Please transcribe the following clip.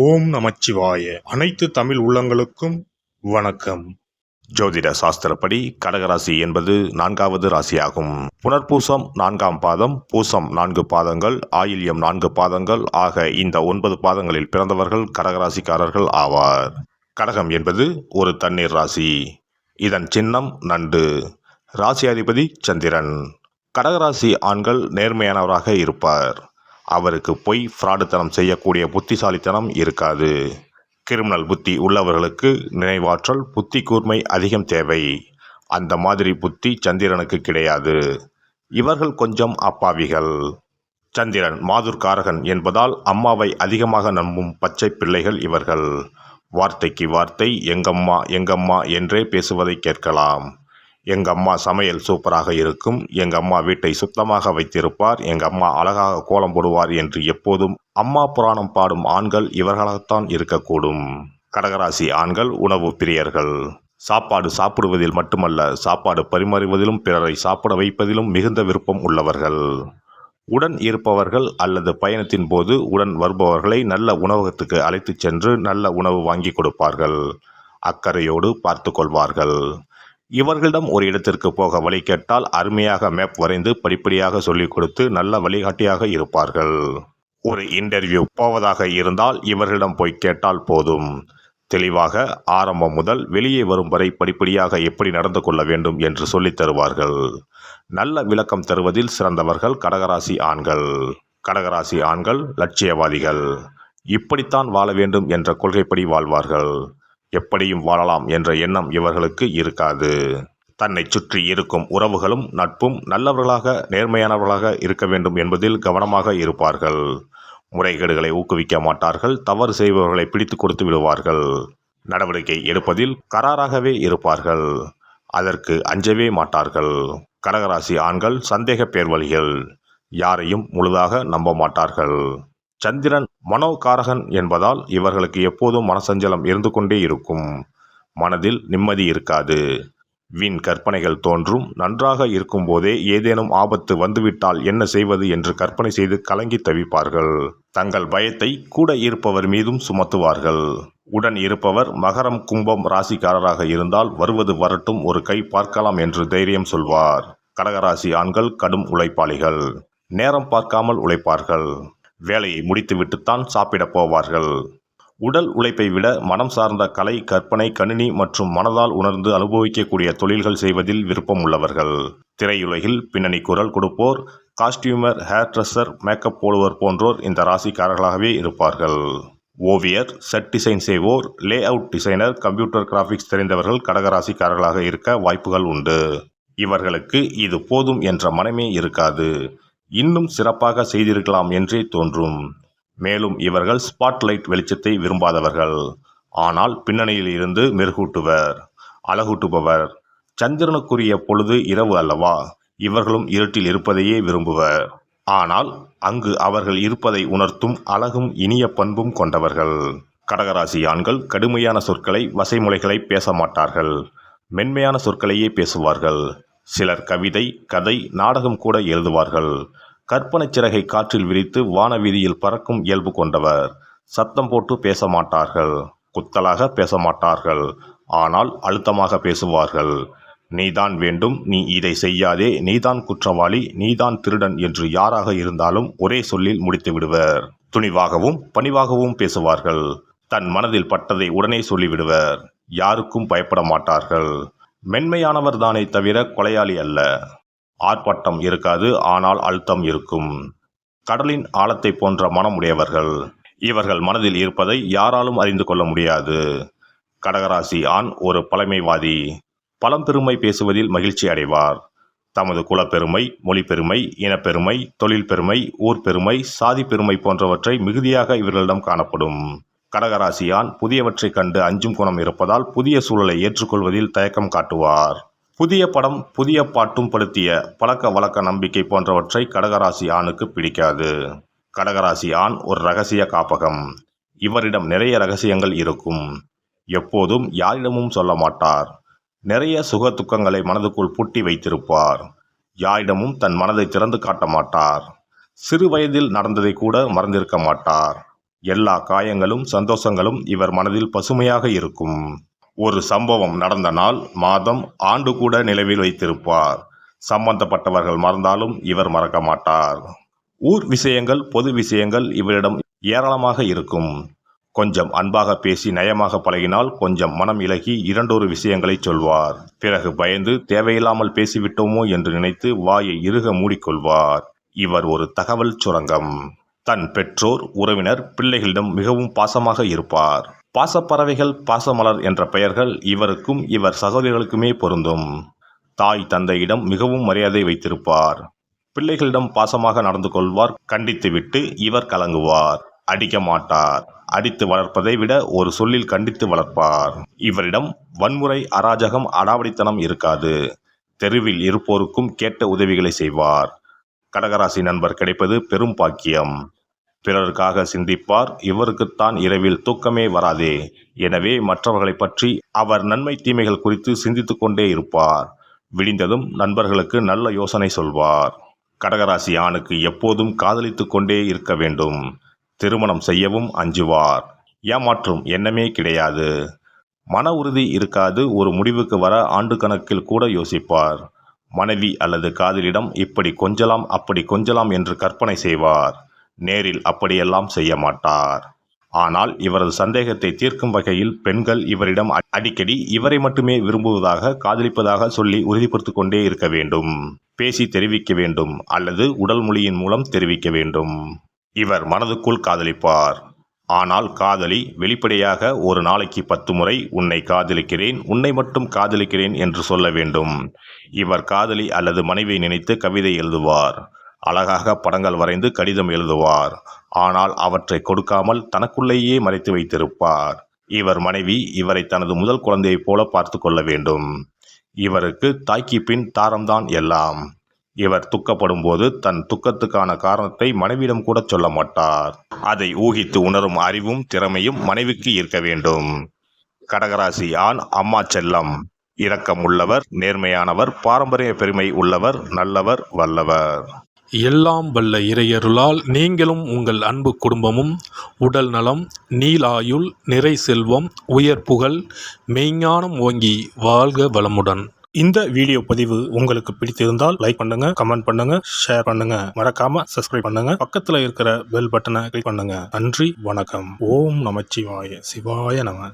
ஓம் நமச்சிவாய. அனைத்து தமிழ் உள்ளங்களுக்கும் வணக்கம். ஜோதிட சாஸ்திரப்படி கடகராசி என்பது 4வது ராசியாகும். புனர்பூசம் 4ஆம் பாதம், பூசம் 4 பாதங்கள், ஆயில்யம் 4 பாதங்கள் ஆக இந்த 9 பாதங்களில் பிறந்தவர்கள் கடகராசிக்காரர்கள் ஆவார். கடகம் என்பது ஒரு தண்ணீர் ராசி. இதன் சின்னம் நண்டு. ராசியாதிபதி சந்திரன். கடகராசி ஆண்கள் நேர்மையானவராக இருப்பார். அவருக்கு பொய், ஃப்ராடுத்தனம் செய்யக்கூடிய புத்திசாலித்தனம் இருக்காது. கிரிமினல் புத்தி உள்ளவர்களுக்கு நினைவாற்றல், புத்தி கூர்மை அதிகம் தேவை. அந்த மாதிரி புத்தி சந்திரனுக்கு கிடையாது. இவர்கள் கொஞ்சம் அப்பாவிகள். சந்திரன் மாதுர்காரகன் என்பதால் அம்மாவை அதிகமாக நம்பும் பச்சை பிள்ளைகள் இவர்கள். வார்த்தைக்கு வார்த்தை எங்கம்மா எங்கம்மா என்றே பேசுவதை கேட்கலாம். எங்கம்மா சமையல் சூப்பராக இருக்கும், எங்கம்மா வீட்டை சுத்தமாக வைத்திருப்பார், எங்கம்மா அழகாக கோலம் போடுவார் என்று எப்போதும் அம்மா புராணம் பாடும் ஆண்கள் இவர்களாகத்தான் இருக்கக்கூடும். கடகராசி ஆண்கள் உணவு பிரியர்கள். சாப்பாடு சாப்பிடுவதில் மட்டுமல்ல, சாப்பாடு பரிமாறுவதிலும் பிறரை சாப்பிட வைப்பதிலும் மிகுந்த விருப்பம் உள்ளவர்கள். உடன் இருப்பவர்கள் அல்லது பயணத்தின் போது உடன் வருபவர்களை நல்ல உணவகத்துக்கு அழைத்துச் சென்று நல்ல உணவு வாங்கி கொடுப்பார்கள். அக்கறையோடு பார்த்து கொள்வார்கள். இவர்களிடம் ஒரு இடத்திற்கு போக வழி கேட்டால் அருமையாக மேப் வரைந்து படிப்படியாக சொல்லிக் கொடுத்து நல்ல வழிகாட்டியாக இருப்பார்கள். ஒரு இன்டர்வியூ போவதாக இருந்தால் இவர்களிடம் போய் கேட்டால் போதும். தெளிவாக ஆரம்பம் முதல் வெளியே வரும் வரை படிப்படியாக எப்படி நடந்து கொள்ள வேண்டும் என்று சொல்லித் தருவார்கள். நல்ல விளக்கம் தருவதில் சிறந்தவர்கள் கடகராசி ஆண்கள். கடகராசி ஆண்கள் லட்சியவாதிகள். இப்படித்தான் வாழ வேண்டும் என்ற கொள்கைப்படி வாழ்வார்கள். எப்படியும் வாழலாம் என்ற எண்ணம் இவர்களுக்கு இருக்காது. தன்னை சுற்றி இருக்கும் உறவுகளும் நட்பும் நல்லவர்களாக நேர்மையானவர்களாக இருக்க வேண்டும் என்பதில் கவனமாக இருப்பார்கள். முறைகேடுகளை ஊக்குவிக்க மாட்டார்கள். தவறு செய்பவர்களை பிடித்து கொடுத்து விடுவார்கள். நடவடிக்கை எடுப்பதில் கராராகவே இருப்பார்கள். அதற்கு அஞ்சவே மாட்டார்கள். கடகராசி ஆண்கள் சந்தேக பேர்வழிகள். யாரையும் முழுதாக நம்ப மாட்டார்கள். சந்திரன் மனோகாரகன் என்பதால் இவர்களுக்கு எப்போதும் மனசஞ்சலம் இருந்து கொண்டே இருக்கும். மனதில் நிம்மதி இருக்காது. வீண் கற்பனைகள் தோன்றும். நன்றாக இருக்கும்போதே ஏதேனும் ஆபத்து வந்துவிட்டால் என்ன செய்வது என்று கற்பனை செய்து கலங்கி தவிப்பார்கள். தங்கள் பயத்தை கூட இருப்பவர் மீதும் சுமத்துவார்கள். உடன் இருப்பவர் மகரம் கும்பம் ராசிக்காரராக இருந்தால் வருவது வரட்டும், ஒரு கை பார்க்கலாம் என்று தைரியம் சொல்வார். கடகராசி ஆண்கள் கடும் உழைப்பாளிகள். நேரம் பார்க்காமல் உழைப்பார்கள். வேலையை முடித்துவிட்டுத்தான் சாப்பிட போவார்கள். உடல் உழைப்பை விட மனம் சார்ந்த கலை, கற்பனை, கணினி மற்றும் மனதால் உணர்ந்து அனுபவிக்கக்கூடிய தொழில்கள் செய்வதில் விருப்பம் உள்ளவர்கள். திரையுலகில் பின்னணி குரல் கொடுப்போர், காஸ்டியூமர், ஹேர் ட்ரெஸ்ஸர், மேக்கப் போடுவோர் போன்றோர் இந்த ராசிக்காரர்களாகவே இருப்பார்கள். ஓவியர், செட் டிசைன் செய்வோர், lay out designer, computer graphics தெரிந்தவர்கள் கடகராசிக்காரர்களாக இருக்க வாய்ப்புகள் உண்டு. இவர்களுக்கு இது போதும் என்ற மனமே இருக்காது. இன்னும் சிறப்பாக செய்திருக்கலாம் என்றே தோன்றும். மேலும் இவர்கள் ஸ்பாட்லைட் வெளிச்சத்தை விரும்பாதவர்கள். ஆனால் பின்னணியில் இருந்து மெருகூட்டுவர், அழகூட்டுபவர். சந்திரனுக்குரிய பொழுது இரவு அல்லவா? இவர்களும் இருட்டில் இருப்பதையே விரும்புவர். ஆனால் அங்கு அவர்கள் இருப்பதை உணர்த்தும் அழகும் இனிய பண்பும் கொண்டவர்கள். கடகராசி ஆண்கள் கடுமையான சொற்களை, வசைமுறைகளை பேச மாட்டார்கள். மென்மையான சொற்களையே பேசுவார்கள். சிலர் கவிதை, கதை, நாடகம் கூட எழுதுவார்கள். கற்பனை சிறகை காற்றில் விரித்து வானவீதியில் பறக்கும் இயல்பு கொண்டவர். சத்தம் போட்டு பேச மாட்டார்கள். குத்தலாக பேச மாட்டார்கள். ஆனால் அழுத்தமாக பேசுவார்கள். நீதான் வேண்டும், நீ இதை செய்யாதே, நீதான் குற்றவாளி, நீதான் திருடன் என்று யாராக இருந்தாலும் ஒரே சொல்லில் முடித்து விடுவர். துணிவாகவும் பணிவாகவும் பேசுவார்கள். தன் மனதில் பட்டதை உடனே சொல்லிவிடுவர். யாருக்கும் பயப்பட மாட்டார்கள். மென்மையானவர் தானே தவிர கொலையாளி அல்ல. ஆர்ப்பாட்டம் இருக்காது, ஆனால் அழுத்தம் இருக்கும். கடலின் ஆழத்தை போன்ற மனம் உடையவர்கள். இவர்கள் மனதில் இருப்பதை யாராலும் அறிந்து கொள்ள முடியாது. கடகராசி ஆண் ஒரு பழமைவாதி. பழம்பெருமை பேசுவதில் மகிழ்ச்சி அடைவார். தமது குலப்பெருமை, மொழி பெருமை, இனப்பெருமை, தொழில் பெருமை, ஊர் பெருமை, சாதி பெருமை போன்றவற்றை மிகுதியாக இவர்களிடம் காணப்படும். கடகராசியான் புதியவற்றை கண்டு அஞ்சும் குணம் இருப்பதால் புதிய சூழலை ஏற்றுக்கொள்வதில் தயக்கம் காட்டுவார். புதிய படம், புதிய பாட்டும் படுத்திய பழக்க வழக்க நம்பிக்கை போன்றவற்றை கடகராசி ஆணுக்கு பிடிக்காது. கடகராசி ஆண் ஒரு இரகசிய காப்பகம். இவரிடம் நிறைய இரகசியங்கள் இருக்கும். எப்போதும் யாரிடமும் சொல்ல மாட்டார். நிறைய சுக துக்கங்களை மனதுக்குள் பூட்டி வைத்திருப்பார். யாரிடமும் தன் மனதை திறந்து காட்ட மாட்டார். சிறு வயதில் நடந்ததை கூட மறந்திருக்க மாட்டார். எல்லா காயங்களும் சந்தோஷங்களும் இவர் மனதில் பசுமையாக இருக்கும். ஒரு சம்பவம் நடந்த நாள், மாதம், ஆண்டு கூட நினைவில் வைத்திருப்பார். சம்பந்தப்பட்டவர்கள் மறந்தாலும் இவர் மறக்க மாட்டார். ஊர் விஷயங்கள், பொது விஷயங்கள் இவரிடம் ஏராளமாக இருக்கும். கொஞ்சம் அன்பாக பேசி நயமாக பழகினால் கொஞ்சம் மனம் இலகி இரண்டொரு விஷயங்களை சொல்வார். பிறகு பயந்து தேவையில்லாமல் பேசிவிட்டோமோ என்று நினைத்து வாயை இறுக மூடிக்கொள்வார். இவர் ஒரு தகவல் சுரங்கம். தன் பெற்றோர், உறவினர், பிள்ளைகளிடம் மிகவும் பாசமாக இருப்பார். பாசப்பறவைகள், பாசமலர் என்ற பெயர்கள் இவருக்கும் இவர் சகோதரிகளுக்குமே பொருந்தும். தாய் தந்தையிடம் மிகவும் மரியாதை வைத்திருப்பார். பிள்ளைகளிடம் பாசமாக நடந்து கொள்வார். கண்டித்துவிட்டு இவர் கலங்குவார். அடிக்க மாட்டார். அடித்து வளர்ப்பதை விட ஒரு சொல்லில் கண்டித்து வளர்ப்பார். இவரிடம் வன்முறை, அராஜகம், அடாவடித்தனம் இருக்காது. தெருவில் இருப்போருக்கும் கேட்ட உதவிகளை செய்வார். கடகராசி நண்பர் கிடைப்பது பெரும் பாக்கியம். பிறருக்காக சிந்திப்பார். இவருக்குத்தான் இரவில் தூக்கமே வராதே. எனவே மற்றவர்களை பற்றி அவர் நன்மை தீமைகள் குறித்து சிந்தித்துக் கொண்டே இருப்பார். விடிந்ததும் நண்பர்களுக்கு நல்ல யோசனை சொல்வார். கடகராசி ஆணுக்கு எப்போதும் காதலித்து கொண்டே இருக்க வேண்டும். திருமணம் செய்யவும் அஞ்சுவார். ஏமாற்றும் எண்ணமே கிடையாது. மன உறுதி இருக்காது. ஒரு முடிவுக்கு வர ஆண்டு கணக்கில் கூட யோசிப்பார். மனைவி அல்லது காதலிடம் இப்படி கொஞ்சலாம் அப்படி கொஞ்சலாம் என்று கற்பனை செய்வார். நேரில் அப்படியெல்லாம் செய்ய மாட்டார். ஆனால் இவரது சந்தேகத்தை தீர்க்கும் வகையில் பெண்கள் இவரிடம் அடிக்கடி இவரை மட்டுமே விரும்புவதாக, காதலிப்பதாக சொல்லி உறுதிப்படுத்திக் கொண்டே இருக்க வேண்டும். பேசி தெரிவிக்க வேண்டும் அல்லது உடல் மொழியின் மூலம் தெரிவிக்க வேண்டும். இவர் மனதுக்குள் காதலிப்பார். ஆனால் காதலி வெளிப்படையாக ஒரு நாளைக்கு 10 முறை உன்னை காதலிக்கிறேன், உன்னை மட்டும் காதலிக்கிறேன் என்று சொல்ல வேண்டும். இவர் காதலி அல்லது மனைவியை நினைத்து கவிதை எழுதுவார். அழகாக படங்கள் வரைந்து கடிதம் எழுதுவார். ஆனால் அவற்றை கொடுக்காமல் தனக்குள்ளேயே மறைத்து வைத்திருப்பார். இவர் மனைவி இவரை தனது முதல் குழந்தையைப் போல பார்த்து கொள்ள வேண்டும். இவருக்கு தாய்க்கு பின் தாரம்தான் எல்லாம். இவர் துக்கப்படும் போது தன் துக்கத்துக்கான காரணத்தை மனைவியிடம் கூட சொல்ல மாட்டார். அதை ஊகித்து உணரும் அறிவும் திறமையும் மனைவிக்கு இருக்க வேண்டும். கடகராசி ஆண் அம்மா செல்லம். இரக்கம் உள்ளவர், நேர்மையானவர், பாரம்பரிய பெருமை உள்ளவர், நல்லவர், வல்லவர். எல்லாம் வல்ல இறையருளால் நீங்களும் உங்கள் அன்பு குடும்பமும் உடல் நலம், நீலாயுள், நிறை செல்வம், உயர் புகழ், மெய்ஞானம் ஓங்கி வாழ்க வளமுடன். இந்த வீடியோ பதிவு உங்களுக்கு பிடித்திருந்தால் லைக் பண்ணுங்க, கமெண்ட் பண்ணுங்க, ஷேர் பண்ணுங்க. மறக்காம சப்ஸ்கிரைப் பண்ணுங்க. பக்கத்துல இருக்கிற பெல் பட்டனை கிளிக் பண்ணுங்க. நன்றி, வணக்கம். ஓம் நமச்சிவாய. சிவாய நம.